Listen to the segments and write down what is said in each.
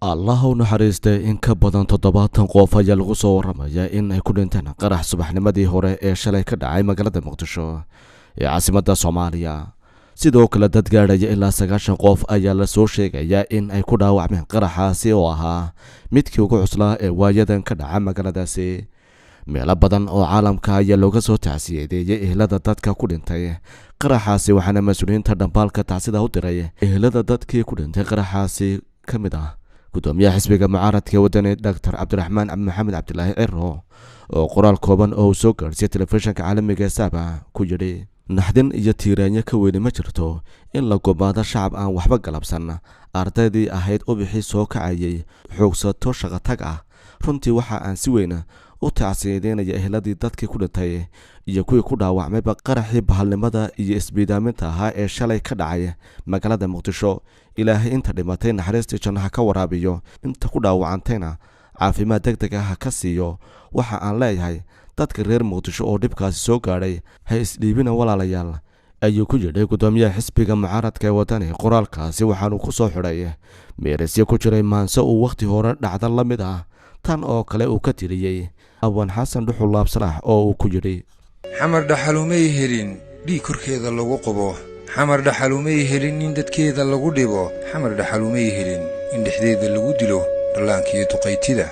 الله naxariistay in ka badan 70 qof ayaa lagu soo waramaya in ay ku dhinteen qarax subaxnimadii hore ee shalay ka dhacay magaalada Muqdisho ee caasimadda Soomaaliya. sidoo kale dad gaaraya ilaa 90 qof ayaa la soo sheegaya in ay ku dhaawacmeen qaraxaasi oo ahaa midkii ugu cuslaa ee waayadan ka dhacay magaaladaasi. meelo badan oo caalamka ayaa looga soo tacsiyeeyay ehelada dadka ku dhintay qaraxaasi, waxaana mas'uuliyiinta dambaalka tacsida u diray ehelada dadkii ku dhintay qaraxaasi kamid ah gudoomiyaha xisbiga mucaaradka wadani Dr. Cabdiraxmaan Maxamed Cabdilaahi Ciro oo qoraal kooban oo soo gaarsiiyay telefishinka caalamiga ee Saba ku yiri naxdin iyo tiiraanyo ka weyn ma jirto in la go'aado shacab aan waxba galabsan ardaydii ahayd u bixi soo kacayay xoogsato shaqo tag ah. runtii waxa aan si weyn u tacsiyeynaya eheladii dadkii ku dhintay iyo kuwii ku dhaawacmay qaraxii bahalnimada iyo isbiidaaminta ahaa ee shalay ka dhacay magaalada Muqdisho. ilaahay inta dhimatay naxariistii jannaha ka waraabiyo, inta ku dhaawacantayna caafimaad degdeg ah ka siiyo. waxa aan leeyahay dadka reer Muqdisho oo dhibkaasi soo gaaray ha isdhiibina walaalayaal, ayuu ku yidhi gudoomiyaha xisbiga mucaaradka ee wadani. qoraalkaasi waxaanu ku soo xidhay meerisyo ku jiray maanso uu waqti hore dhacda la mid ah tan oo kale uu ka tiriyay Awan Xasan Dhuxul Laabsanax oo uu ku yidhi xamar dhaxalumay helin dhiig korkeeda lagu qabo, xamar dhaxalumay helin in dadkeeda lagu dhibo, xamar dhaxalumay helin in dhexdeeda lagu dilo dhalaankiyo duqaytida.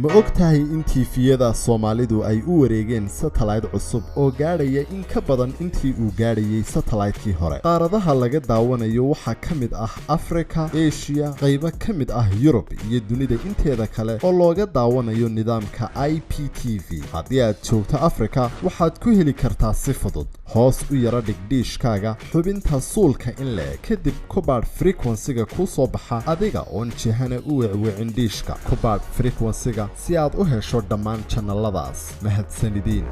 ma ogtahay in tiifiyada Soomaalidu ay u wareegeen satellite cusub oo gaaraya in ka badan intii uu gaarayay satellite-kii hore. qaaradaha laga daawanayo waxaa ka mid ah Afrika, Asia, qaybo ka mid ah Europe iyo dunida inteeda kale oo looga daawanayo nidaamka IPTV. haddii aad joogto Afrika, waxaad ku heli kartaa si fudud hoos u yara dhig diishkaaga xubinta suulka in la kadib kubaad frequency-ga ku soo baxa adiga oon jihana u weecweecin diishka. kubaad frequency-ga si aad u hesho dhammaan channeladaas. mahadsanidin.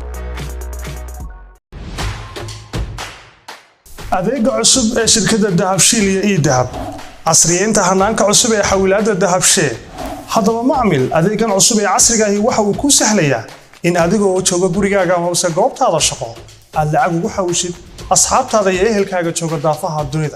adeega cusub ee shirkadda Dahabshiil iyo eDahab, casriyeynta hanaanka cusub ee xawilaadda Dahabshiil. haddaba macmil, adeegan cusub ee casriga ahi waxa uu ku sahlayaa in adigoo jooga gurigaaga ama goobtaada shaqo aad lacag ugu xawishid asxaabtaada iyo ehelkaaga jooga daafaha dunida.